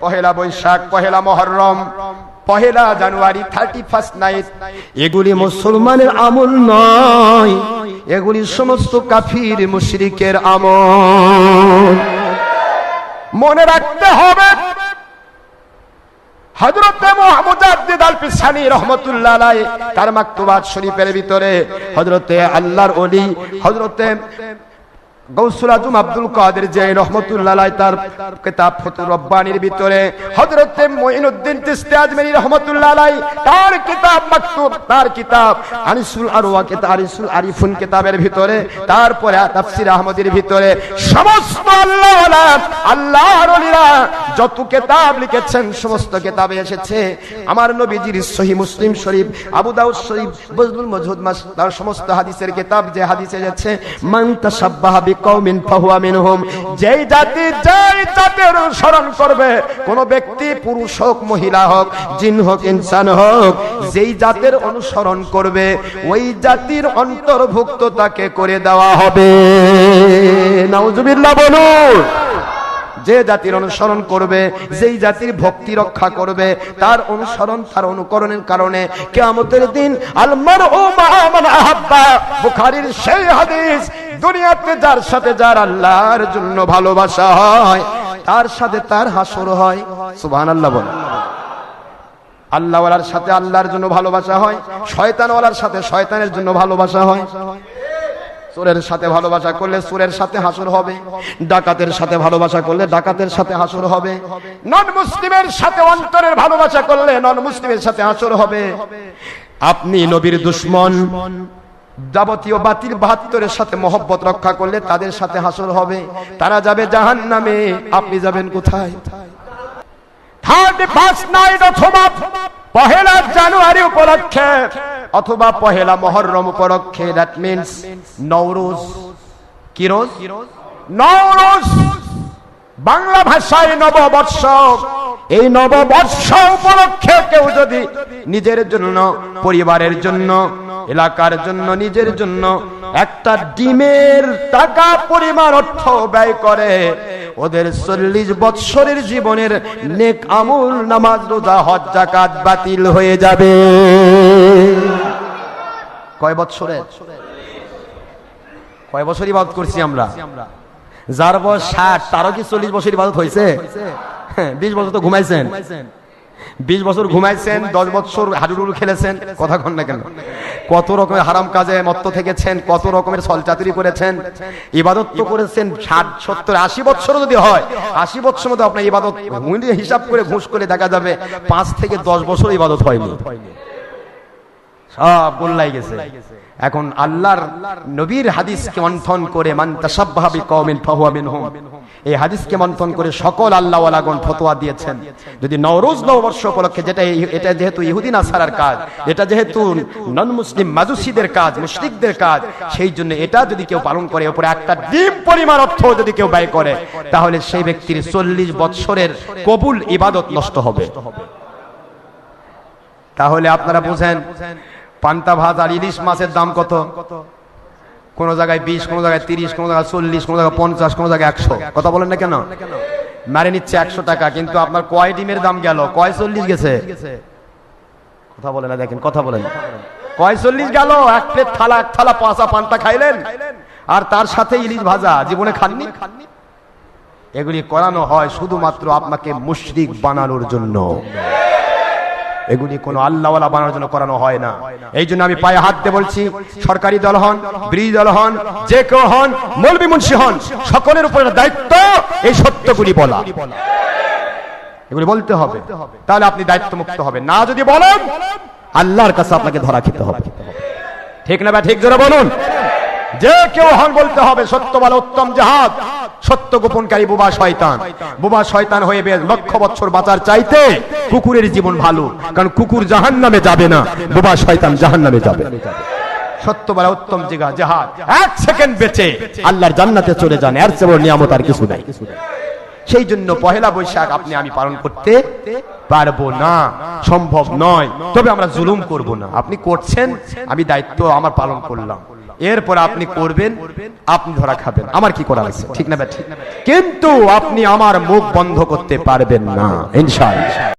পহেলা বৈশাখ, পহেলা মুহররম, পহেলা জানুয়ারি, 31 night, এগুলি মুসলমানের আমল নয়, এগুলি সমস্ত কাফির মুশরিকের আমল। মনে রাখতে হবে হযরত মুজাদ্দিদ আল পিসানি রাহমাতুল্লাহ আলাইহি তার মাকতুবাত শরীফের ভিতরে হযরতে আল্লাহর ওলি হযরতে গৌসুল আজম আব্দুল কাদের জিলানী রাহমাতুল্লাহ আলাইহি তার কিতাব ফুতুর রব্বানির ভিতরে হযরতে মুঈনুদ্দিন চিশতি আজমেরী রাহমাতুল্লাহ আলাইহি তার কিতাব মাকতুব, তার কিতাব আনিসুল আরওয়া কিতাব আনিসুল আরিফুন কিতাবের ভিতরে, তারপরে তাফসীর আহমদের ভিতরে সমস্ত আল্লাহওয়ালা আল্লাহর ওলিরা যত কিতাব লিখেছেন সমস্ত কিতাবে এসেছে আমার নবীজির সহিহ মুসলিম শরীফ, আবু দাউদ শরীফ, বজলুল মজহুদ তার সমস্ত হাদিসের কিতাব যে হাদিসে এসেছে মান তাশাব্বাহা বিকওমিন ফাহুয়া মিনহুম, যেই জাতির অনুসরণ করবে কোন ব্যক্তি পুরুষ হোক মহিলা হোক জিন হোক ইনসান হোক, যেই জাতের অনুসরণ করবে ওই জাতির অন্তর্ভুক্ত তাকে করে দেওয়া হবে। নাউজুবিল্লাহ বলুন। যে জাতির অনুসরণ করবে, যেই জাতির ভক্তি রক্ষা করবে, তার অনুসরণ তার অনুকরণের কারণে কিয়ামতের দিন আল মারউ মা'a মান আহাব্বা, বুখারীর সেই হাদিস, দুনিয়াতে যার সাথে যার আল্লাহর জন্য ভালোবাসা হয় তার সাথে তার হাসর হয়। সুবহানাল্লাহ বলেন। আল্লাহওয়ালার সাথে আল্লাহর জন্য ভালোবাসা হয়, শয়তানওয়ালার সাথে শয়তানের জন্য ভালোবাসা হয়। চোরের সাথে ভালোবাসা করলে চোরের সাথে হাসর হবে, ডাকাতের সাথে ভালোবাসা করলে ডাকাতের সাথে হাসর হবে, নন মুসলিমের সাথে অন্তরের ভালোবাসা করলে নন মুসলিমের সাথে হাসর হবে। আপনি নবীর দুশমন যাবতীয় বাতিল 72-এর সাথে মহব্বত রক্ষা করলে তাদের সাথে হাসর হবে, তারা যাবে জাহান্নামে, আপনি যাবেন কোথায়? 31 নাইট অথবা পহেলা জানুয়ারি উপলক্ষে অথবা পহেলা মুহররম উপলক্ষে, দ্যাট মিন্স নওরোজ। কি রোজ? নওরোজ, বাংলা ভাষায় নববর্ষ। এই নববর্ষ উপলক্ষে কেউ যদি নিজের জন্য, পরিবারের জন্য, এলাকার জন্য, নিজের জন্য একটা ডিমের টাকা পরিমাণ অর্থ ব্যয় করে, ওদের 40 বৎসরের জীবনের নেক আমল, নামাজ, রোজা, হজ, যাকাত বাতিল হয়ে যাবে। কয় বৎসরের? কয় বছর ইবাদত করছি আমরা? যার বয়স 60 তারও কি 40 বছর ইবাদত হয়েছে? 20 বছর তো ঘুমাইছেন, 20 বছর ঘুমাইছেন, 10 বছর হাডুডুডু খেলেছেন, কথা কন না কেন? কত রকমের হারাম কাজে মত্ত থেকেছেন, কত রকমের ছলচাতুরি করেছেন, ইবাদত তো করেছেন 60, 70, 80 বছর যদি হয়, 80 বছর মধ্যে আপনার ইবাদত হিসাব করে ঘুষ করে দেখা যাবে 5 থেকে 10 বছর ইবাদত হয়নি, সব গোল্লাই গেছে। এখন আল্লাহর নবীর হাদিসকে মন্থন করে মান তাশাব্বাহা বিকওমিন ফাহুয়া মিনহুম, এই হাদিসকে মন্থন করে সকল আল্লাহওয়ালাগণ ফতোয়া দিয়েছেন যদি নওরোজ নববর্ষ উপলক্ষে, এটা যেহেতু ইহুদি নাসারার কাজ, এটা যেহেতু নন মুসলিম মাজুসিদের কাজ, মুশরিকদের কাজ, সেই জন্য এটা যদি কেউ পালন করে, উপরে একটা ডিম পরিমাণ অর্থ যদি কেউ ব্যয় করে, তাহলে সেই ব্যক্তির 40 বৎসরের কবুল ইবাদত নষ্ট হবে। তাহলে আপনারা বুঝেন পান্তা ভাত আর ইলিশ মাছের দাম কত? কোন জায়গায় 20, কোন জায়গায় 30, কোন জায়গায় 40, কোন জায়গায় 50, কোন জায়গায় 100। কথা বলেন না কেন? মারে নিচ্ছে 100 টাকা, কিন্তু আপনার কয় ডিমের দাম গেল? কয় 40 গেছে? কথা বলেন না, দেখেন কথা বলেন, কয় 40 গেল? এক প্লেট থালা, এক থালা পাঁচা পান্তা খাইলেন, আর তার সাথে ইলিশ ভাজা, জীবনে খাননি। এগুলি করানো হয় শুধুমাত্র আপনাকে মুশরিক বানানোর জন্য, এগুলি কোন আল্লাহওয়ালা বানানোর জন্য করানো হয় না। এই জন্য আমি পায়ে হাত দিয়ে বলছি, সরকারি দল হন, বিরোধী দল হন, যে কেউ হন, মৌলবি মুন্সি হন, সকলের উপরে দায়িত্ব এই সত্যগুলি বলা, এগুলি বলতে হবে, তাহলে আপনি দায়িত্ব মুক্ত হবেন। না যদি বলেন, আল্লাহর কাছে আপনাকে ধরা খেতে হবে। ঠিক না? ঠিক জোরে বলুন। যে কেউ হন বলতে হবে সত্য বলা উত্তম জিহাদ। সত্য গোপনকারী বোবা শয়তান, বোবা শয়তান হয়ে লক্ষ বছর বাঁচার চাইতে কুকুরের জীবন ভালো, কারণ কুকুর জাহান্নামে যাবে না, বোবা শয়তান জাহান্নামে যাবে। সত্য বলা উত্তম জিহাদ, 1 সেকেন্ড বেঁচে আল্লাহর জান্নাতে চলে যান, এর চেয়ে বড় নিয়ামত আর কিছু নাই। সেই জন্য পহেলা বৈশাখ আপনি আমি পালন করতে পারবো না, সম্ভব নয়। তবে আমরা জুলুম করব না। আপনি করছেন, আমি দায়িত্ব আমার পালন করলাম, এরপর আপনি করবেন, আপনি ধরা খাবেন, আমার কি করা লাগছে, ঠিক না? কিন্তু আপনি আমার মুখ বন্ধ করতে পারবেন না ইনশাআল্লাহ।